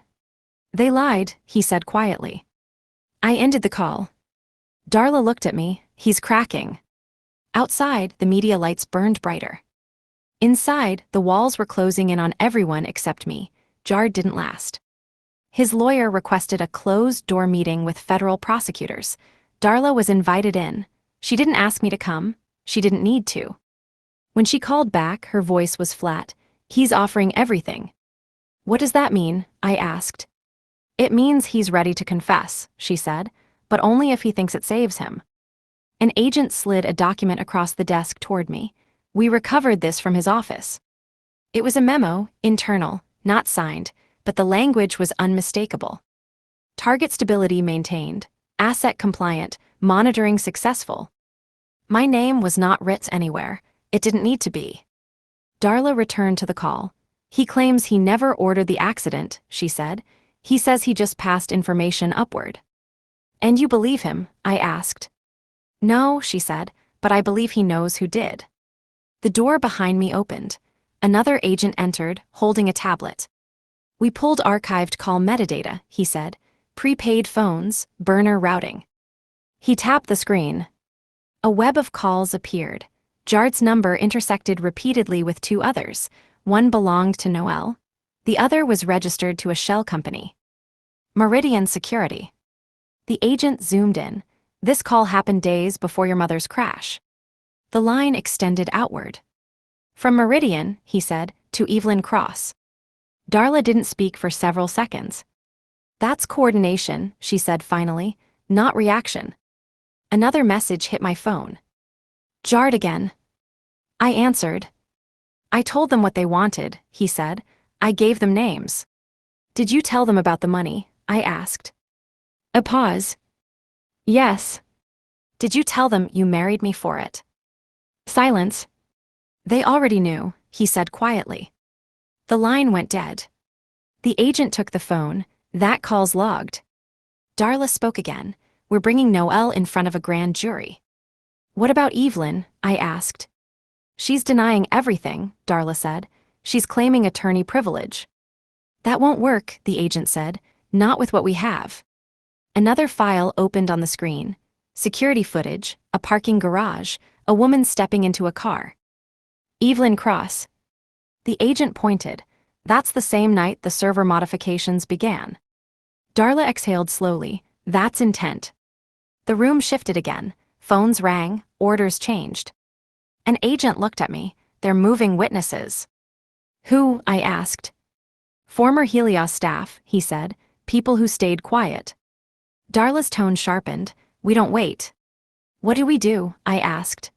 They lied, he said quietly. I ended the call. Darla looked at me. He's cracking. Outside, the media lights burned brighter. Inside, the walls were closing in on everyone except me. Jard didn't last. His lawyer requested a closed-door meeting with federal prosecutors. Darla was invited in. She didn't ask me to come. She didn't need to. When she called back, her voice was flat. He's offering everything. What does that mean? I asked. It means he's ready to confess, she said, but only if he thinks it saves him. An agent slid a document across the desk toward me. We recovered this from his office. It was a memo, internal, not signed, but the language was unmistakable. Target stability maintained, asset compliant, monitoring successful. My name was not writ anywhere. It didn't need to be. Darla returned to the call. He claims he never ordered the accident, she said. He says he just passed information upward. And you believe him? I asked. No, she said, but I believe he knows who did. The door behind me opened. Another agent entered, holding a tablet. We pulled archived call metadata, he said. Prepaid phones, burner routing. He tapped the screen. A web of calls appeared. Jard's number intersected repeatedly with two others. One belonged to Noel. The other was registered to a shell company. Meridian Security. The agent zoomed in. This call happened days before your mother's crash. The line extended outward. From Meridian, he said, to Evelyn Cross. Darla didn't speak for several seconds. That's coordination, she said finally, not reaction. Another message hit my phone. Jard again. I answered. I told them what they wanted, he said. I gave them names. Did you tell them about the money? I asked. A pause. Yes. Did you tell them you married me for it? Silence. They already knew, he said quietly. The line went dead. The agent took the phone. That call's logged. Darla spoke again. We're bringing Noel in front of a grand jury. What about Evelyn? I asked. She's denying everything, Darla said. She's claiming attorney privilege. That won't work, the agent said. Not with what we have. Another file opened on the screen. Security footage, a parking garage, a woman stepping into a car. Evelyn Cross. The agent pointed. That's the same night the server modifications began. Darla exhaled slowly. That's intent. The room shifted again. Phones rang, orders changed. An agent looked at me. They're moving witnesses. Who? I asked. Former Helios staff, he said. People who stayed quiet. Darla's tone sharpened. We don't wait. What do we do? I asked.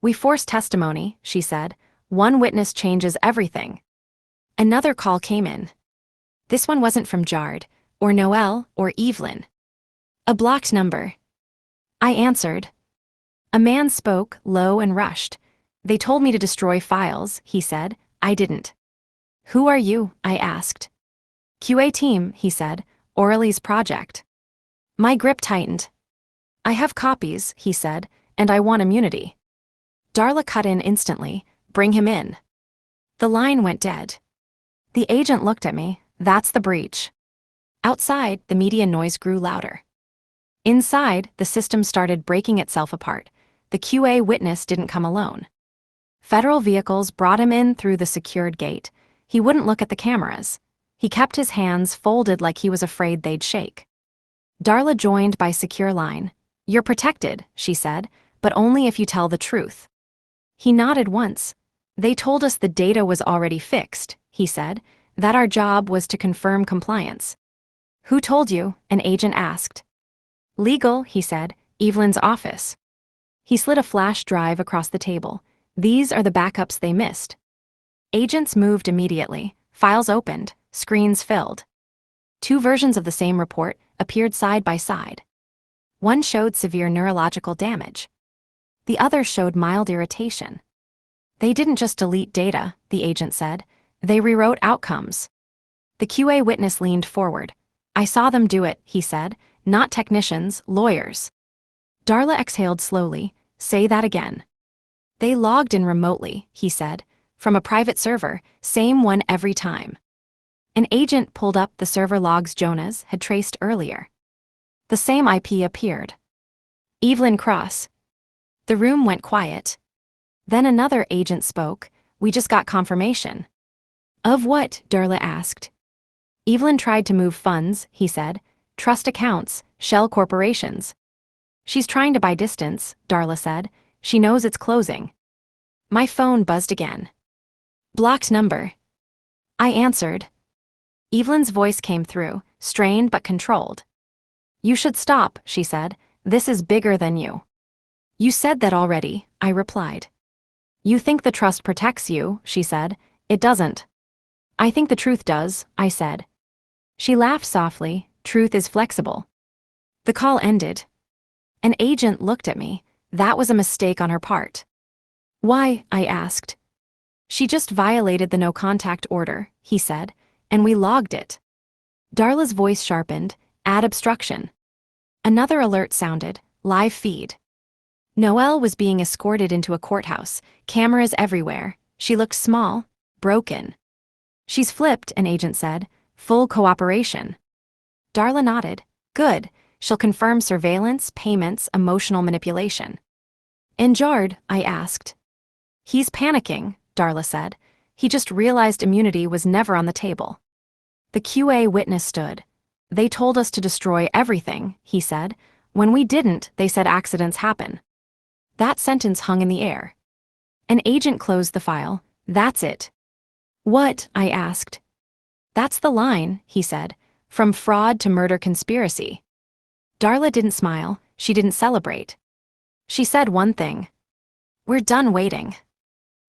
We force testimony, she said. One witness changes everything. Another call came in. This one wasn't from Jard. or Noelle, or Evelyn. A blocked number. I answered. A man spoke, low and rushed. They told me to destroy files, he said. I didn't. Who are you? I asked. QA team, he said. Orly's project. My grip tightened. I have copies, he said, and I want immunity. Darla cut in instantly. Bring him in. The line went dead. The agent looked at me. That's the breach. Outside, the media noise grew louder. Inside, the system started breaking itself apart. The QA witness didn't come alone. Federal vehicles brought him in through the secured gate. He wouldn't look at the cameras. He kept his hands folded like he was afraid they'd shake. Darla joined by secure line. You're protected, she said, but only if you tell the truth. He nodded once. They told us the data was already fixed, he said, that our job was to confirm compliance. Who told you? An agent asked. Legal, he said, Evelyn's office. He slid a flash drive across the table. These are the backups they missed. Agents moved immediately. Files opened. Screens filled. 2 versions of the same report appeared side by side. One showed severe neurological damage. The other showed mild irritation. They didn't just delete data, the agent said. They rewrote outcomes. The QA witness leaned forward. I saw them do it, he said. Not technicians, lawyers. Darla exhaled slowly. Say that again. They logged in remotely, he said. From a private server, same one every time. An agent pulled up the server logs Jonas had traced earlier. The same IP appeared. Evelyn Cross. The room went quiet. Then another agent spoke. We just got confirmation. Of what? Darla asked. Evelyn tried to move funds, he said. Trust accounts, shell corporations. She's trying to buy distance, Darla said. She knows it's closing. My phone buzzed again. Blocked number. I answered. Evelyn's voice came through, strained but controlled. You should stop, she said. This is bigger than you. You said that already, I replied. You think the trust protects you, she said. It doesn't. I think the truth does, I said. She laughed softly. Truth is flexible. The call ended. An agent looked at me. That was a mistake on her part. Why? I asked. She just violated the no-contact order, he said, and we logged it. Darla's voice sharpened. Add obstruction. Another alert sounded. Live feed. Noelle was being escorted into a courthouse. Cameras everywhere. She looked small, broken. She's flipped, an agent said. Full cooperation. Darla nodded. Good. She'll confirm surveillance, payments, emotional manipulation. And Jard? I asked. He's panicking, Darla said. He just realized immunity was never on the table. The QA witness stood. They told us to destroy everything, he said. When we didn't, they said accidents happen. That sentence hung in the air. An agent closed the file. That's it. What? I asked. That's the line, he said. From fraud to murder conspiracy. Darla didn't smile. She didn't celebrate. She said one thing. We're done waiting.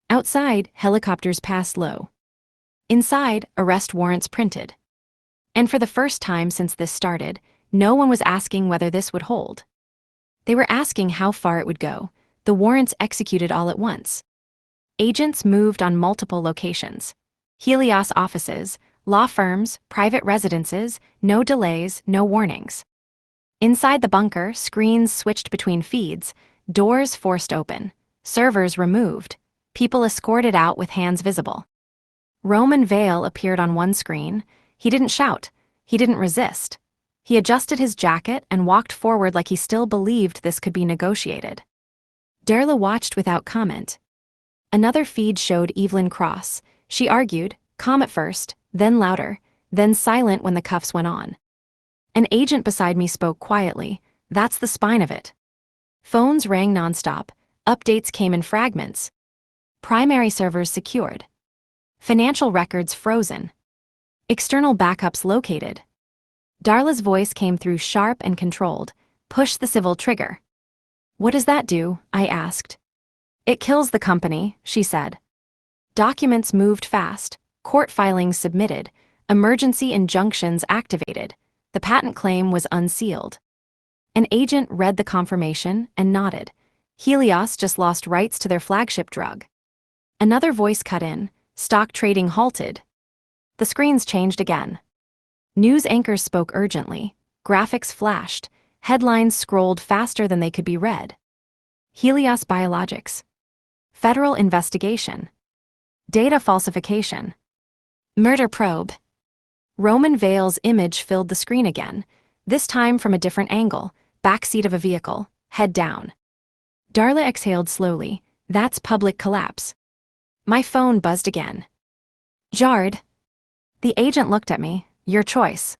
Outside, helicopters passed low. Inside, arrest warrants printed. And for the first time since this started, no one was asking whether this would hold. They were asking how far it would go. The warrants executed all at once. Agents moved on multiple locations. Helios offices, law firms, private residences, no delays, no warnings. Inside the bunker, screens switched between feeds, doors forced open, servers removed, people escorted out with hands visible. Roman Vale appeared on one screen. He didn't shout. He didn't resist. He adjusted his jacket and walked forward like he still believed this could be negotiated. Darla watched without comment. Another feed showed Evelyn Cross. She argued, calm at first, then louder, then silent when the cuffs went on. An agent beside me spoke quietly. That's the spine of it. Phones rang nonstop. Updates came in fragments. Primary servers secured. Financial records frozen. External backups located. Darla's voice came through sharp and controlled. Push the civil trigger. What does that do? I asked. It kills the company, she said. Documents moved fast. Court filings submitted. Emergency injunctions activated. The patent claim was unsealed. An agent read the confirmation and nodded. Helios just lost rights to their flagship drug. Another voice cut in. Stock trading halted. The screens changed again. News anchors spoke urgently. Graphics flashed. Headlines scrolled faster than they could be read. Helios Biologics. Federal investigation. Data falsification. Murder probe. Roman Vale's image filled the screen again, this time from a different angle, backseat of a vehicle, head down. Darla exhaled slowly. That's public collapse. My phone buzzed again. Jard. The agent looked at me. Your choice.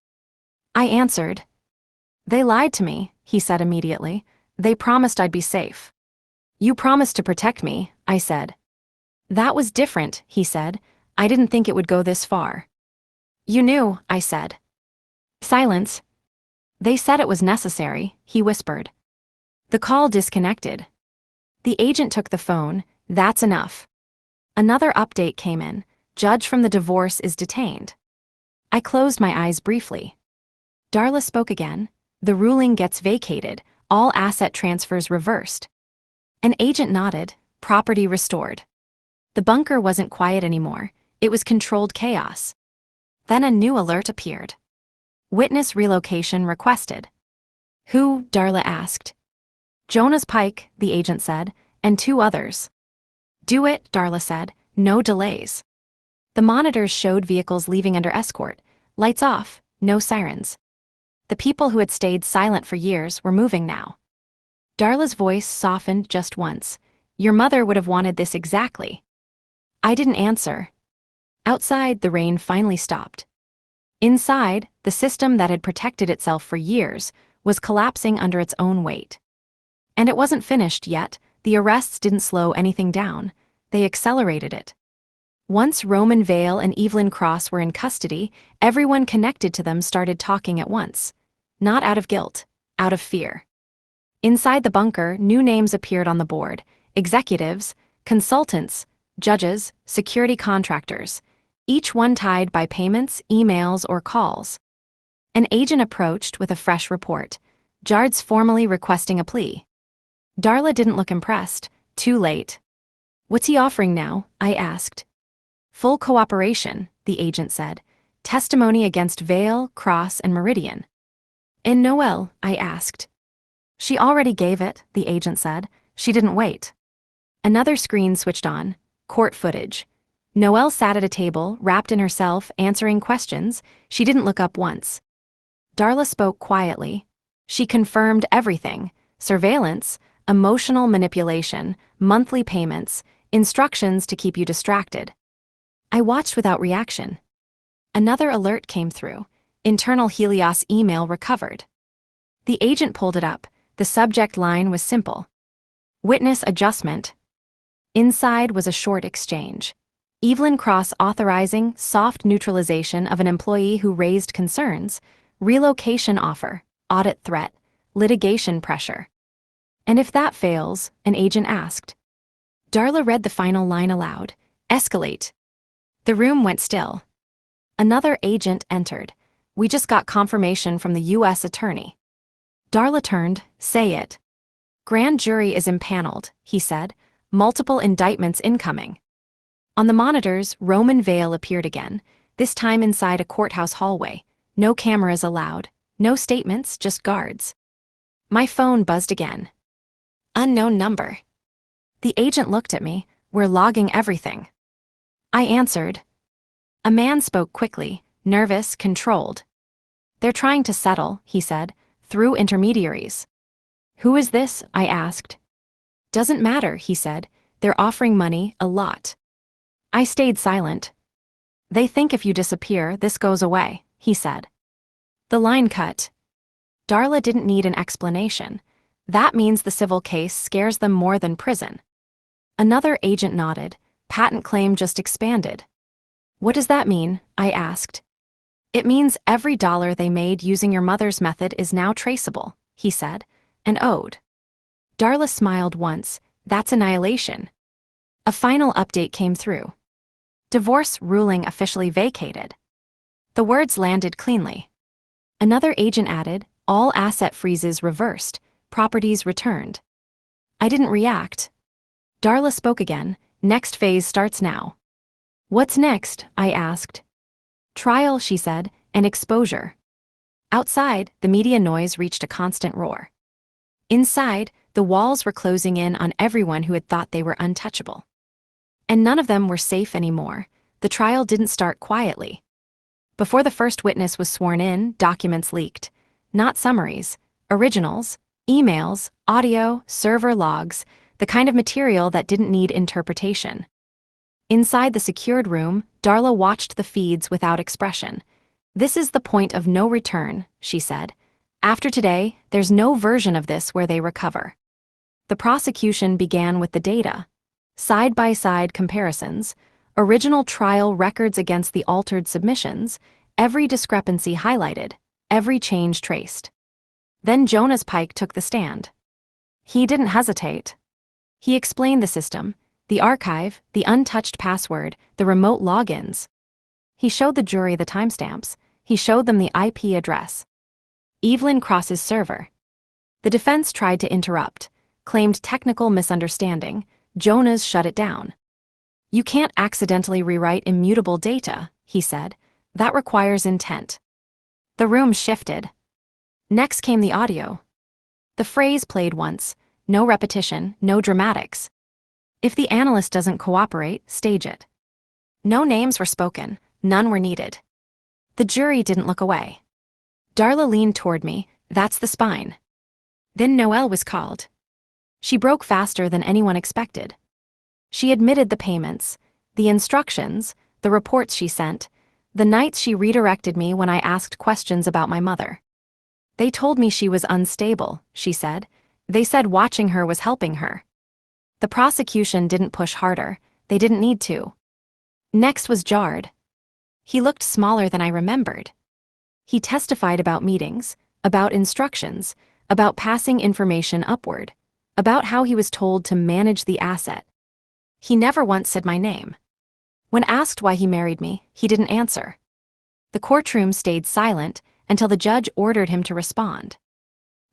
I answered. They lied to me, he said immediately. They promised I'd be safe. You promised to protect me, I said. That was different, he said. I didn't think it would go this far. You knew, I said. Silence. They said it was necessary, he whispered. The call disconnected. The agent took the phone. That's enough. Another update came in. Judge from the divorce is detained. I closed my eyes briefly. Darla spoke again. The ruling gets vacated. All asset transfers reversed. An agent nodded. Property restored. The bunker wasn't quiet anymore. It was controlled chaos. Then a new alert appeared. Witness relocation requested. Who? Darla asked. Jonas Pike, the agent said, and 2 others. Do it, Darla said. No delays. The monitors showed vehicles leaving under escort. Lights off, no sirens. The people who had stayed silent for years were moving now. Darla's voice softened just once. Your mother would have wanted this exactly. I didn't answer. Outside, the rain finally stopped. Inside, the system that had protected itself for years was collapsing under its own weight. And it wasn't finished yet. The arrests didn't slow anything down. They accelerated it. Once Roman Vale and Evelyn Cross were in custody, everyone connected to them started talking at once. Not out of guilt, out of fear. Inside the bunker, new names appeared on the board. Executives, consultants, judges, security contractors. Each one tied by payments, emails, or calls. An agent approached with a fresh report. Jard's formally requesting a plea. Darla didn't look impressed. Too late. What's he offering now? I asked. Full cooperation, the agent said. Testimony against Vale, Cross, and Meridian. And Noelle? I asked. She already gave it, the agent said. She didn't wait. Another screen switched on. Court footage. Noelle sat at a table, wrapped in herself, answering questions. She didn't look up once. Darla spoke quietly. She confirmed everything. Surveillance, emotional manipulation, monthly payments, instructions to keep you distracted. I watched without reaction. Another alert came through. Internal Helios email recovered. The agent pulled it up. The subject line was simple. Witness adjustment. Inside was a short exchange. Evelyn Cross authorizing soft neutralization of an employee who raised concerns, relocation offer, audit threat, litigation pressure. And if that fails, an agent asked. Darla read the final line aloud. Escalate. The room went still. Another agent entered. We just got confirmation from the U.S. attorney. Darla turned. Say it. Grand jury is impaneled, he said. Multiple indictments incoming. On the monitors, Roman Vale appeared again, this time inside a courthouse hallway. No cameras allowed. No statements, just guards. My phone buzzed again. Unknown number. The agent looked at me. We're logging everything. I answered. A man spoke quickly, nervous, controlled. They're trying to settle, he said, through intermediaries. Who is this? I asked. Doesn't matter, he said. They're offering money, a lot. I stayed silent. They think if you disappear, this goes away, he said. The line cut. Darla didn't need an explanation. That means the civil case scares them more than prison. Another agent nodded. Patent claim just expanded. What does that mean? I asked. It means every dollar they made using your mother's method is now traceable, he said, and owed. Darla smiled once. That's annihilation. A final update came through. Divorce ruling officially vacated. The words landed cleanly. Another agent added, all asset freezes reversed, properties returned. I didn't react. Darla spoke again, next phase starts now. What's next? I asked. Trial, she said, and exposure. Outside, the media noise reached a constant roar. Inside, the walls were closing in on everyone who had thought they were untouchable. And none of them were safe anymore. The trial didn't start quietly. Before the first witness was sworn in, documents leaked. Not summaries, originals, emails, audio, server logs, the kind of material that didn't need interpretation. Inside the secured room, Darla watched the feeds without expression. This is the point of no return, she said. After today, there's no version of this where they recover. The prosecution began with the data. Side-by-side comparisons, original trial records against the altered submissions, every discrepancy highlighted, every change traced. Then Jonas Pike took the stand. He didn't hesitate. He explained the system, the archive, the untouched password, the remote logins. He showed the jury the timestamps. He showed them the IP address. Evelyn Cross's server. The defense tried to interrupt, claimed technical misunderstanding. Jonas shut it down. You can't accidentally rewrite immutable data, he said. That requires intent. The room shifted. Next came the audio. The phrase played once, no repetition, no dramatics. If the analyst doesn't cooperate, stage it. No names were spoken, none were needed. The jury didn't look away. Darla leaned toward me, that's the spine. Then Noelle was called. She broke faster than anyone expected. She admitted the payments, the instructions, the reports she sent, the nights she redirected me when I asked questions about my mother. They told me she was unstable, she said. They said watching her was helping her. The prosecution didn't push harder, they didn't need to. Next was Jard. He looked smaller than I remembered. He testified about meetings, about instructions, about passing information upward, about how he was told to manage the asset. He never once said my name. When asked why he married me, he didn't answer. The courtroom stayed silent until the judge ordered him to respond.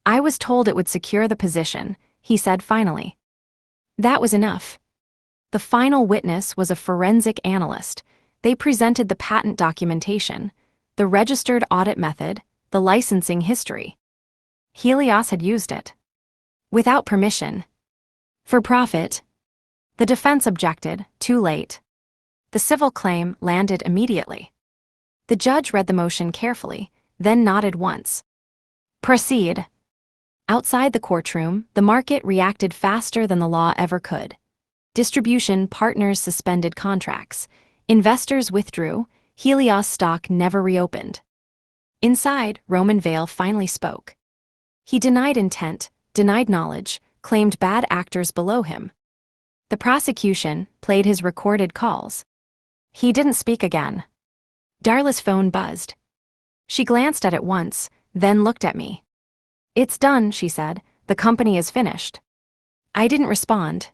I was told it would secure the position, he said finally. That was enough. The final witness was a forensic analyst. They presented the patent documentation, the registered audit method, the licensing history. Helios had used it. Without permission. For profit. The defense objected, too late. The civil claim landed immediately. The judge read the motion carefully, then nodded once. Proceed. Outside the courtroom, the market reacted faster than the law ever could. Distribution partners suspended contracts. Investors withdrew. Helios stock never reopened. Inside, Roman Vale finally spoke. He denied intent, denied knowledge, claimed bad actors below him. The prosecution played his recorded calls. He didn't speak again. Darla's phone buzzed. She glanced at it once, then looked at me. It's done, she said. The company is finished. I didn't respond.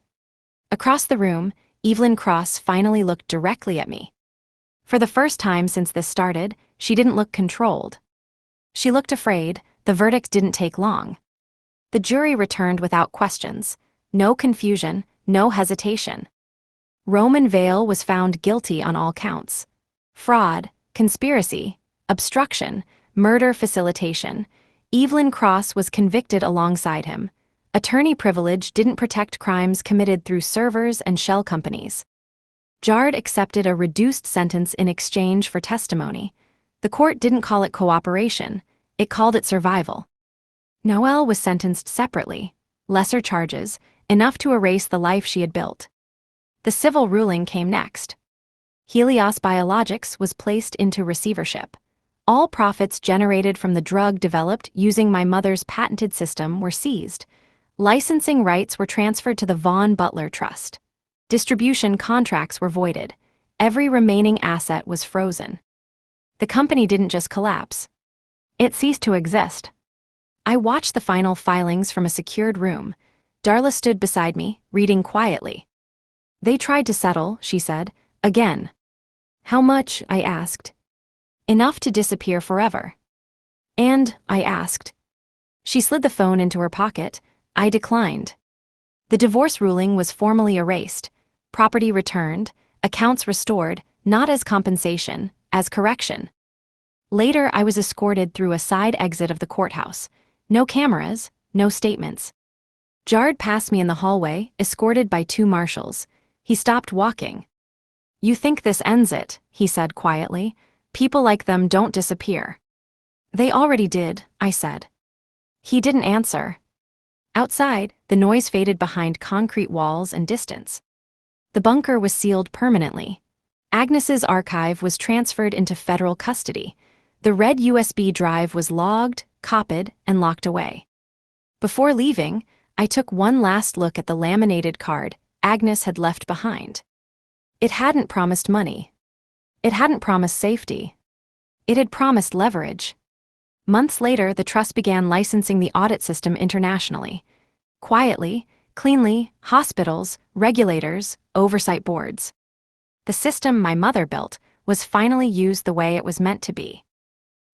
Across the room, Evelyn Cross finally looked directly at me. For the first time since this started, she didn't look controlled. She looked afraid. The verdict didn't take long. The jury returned without questions. No confusion, no hesitation. Roman Vale was found guilty on all counts. Fraud, conspiracy, obstruction, murder facilitation. Evelyn Cross was convicted alongside him. Attorney privilege didn't protect crimes committed through servers and shell companies. Jard accepted a reduced sentence in exchange for testimony. The court didn't call it cooperation, it called it survival. Noelle was sentenced separately, lesser charges, enough to erase the life she had built. The civil ruling came next. Helios Biologics was placed into receivership. All profits generated from the drug developed using my mother's patented system were seized. Licensing rights were transferred to the Vaughan Butler Trust. Distribution contracts were voided. Every remaining asset was frozen. The company didn't just collapse. It ceased to exist. I watched the final filings from a secured room. Darla stood beside me, reading quietly. They tried to settle, she said, again. How much? I asked. Enough to disappear forever. And, I asked. She slid the phone into her pocket. I declined. The divorce ruling was formally erased, property returned, accounts restored, not as compensation, as correction. Later, I was escorted through a side exit of the courthouse. No cameras, no statements. Jard passed me in the hallway, escorted by 2 marshals. He stopped walking. "You think this ends it," he said quietly. "People like them don't disappear." "They already did," I said. He didn't answer. Outside, the noise faded behind concrete walls and distance. The bunker was sealed permanently. Agnes's archive was transferred into federal custody. The red USB drive was logged, copied, and locked away. Before leaving, I took one last look at the laminated card Agnes had left behind. It hadn't promised money. It hadn't promised safety. It had promised leverage. Months later, the trust began licensing the audit system internationally. Quietly, cleanly, hospitals, regulators, oversight boards. The system my mother built was finally used the way it was meant to be.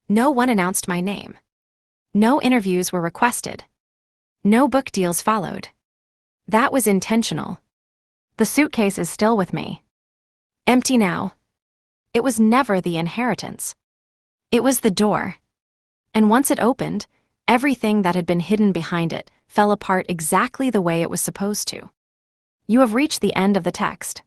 No one announced my name. No interviews were requested. No book deals followed. That was intentional. The suitcase is still with me. Empty now. It was never the inheritance. It was the door. And once it opened, everything that had been hidden behind it fell apart exactly the way it was supposed to. You have reached the end of the text.